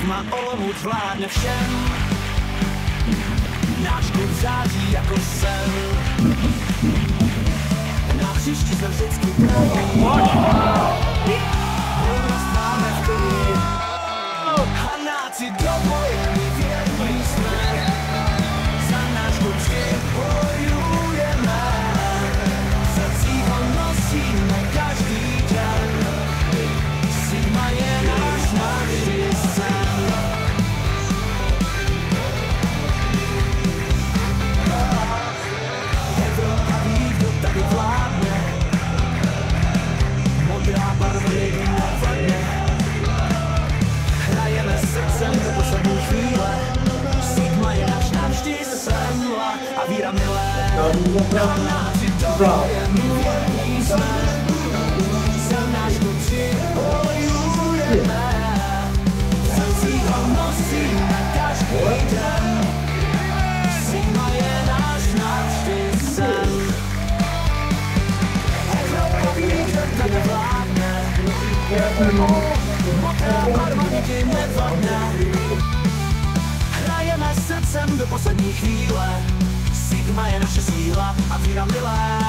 Sigma Olomouc vládne všem. Náš klub září jako sen. Na hřišti jsme vždycky praví. Volnost máme v krvi. Hanáci do boje, my věrní jsme. Za náš klub vždy bojujeme. V srdcích ho nosíme každý den. Sigma je náš navždy sen. Evropa ví, kdo tady vládne. Modrá barva nikdy nevadne. Hrajeme srdcem do poslední chvíle. Sigma je náš navždy sen. A víra milé. Hanáci do boje, my věrní jsme. Za náš klub bojujeme. V srdcích ho nosíme každý den. Sigma je náš navždy sen. Evropa ví, kdo tady vládne. Modrá barva nikdy nevadne. Hrajeme srdcem do poslední chvíle. Sigma je naše síla a víra milé.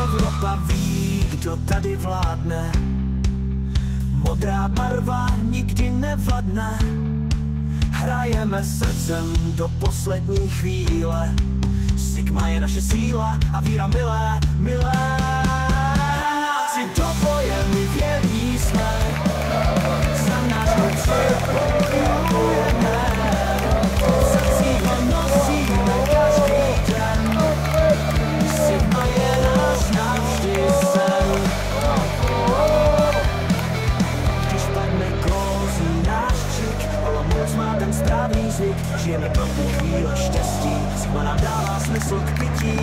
Evropa ví, kdo tady vládne. Modrá barva nikdy nevadne. Hrajeme srdcem do poslední chvíle. Sigma je naše síla a víra milé, milé. Si do boje, my věrní jsme. Za náš klub bojujeme. V srdcích ho nosíme každý den. Sigma je náš navždy sen. Když padne gól, zní náš křik. Olomouc má ten správný zvyk. Žijeme pro tu chvíli štěstí. Sigma nám dává smysl k pití.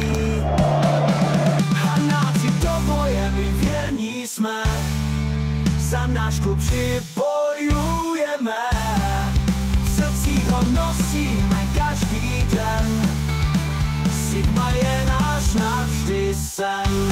Hanáci do boje, my věrní jsme. Za náš klub bojujeme. V srdcích ho nosíme každý den. Sigma je náš navždy sen.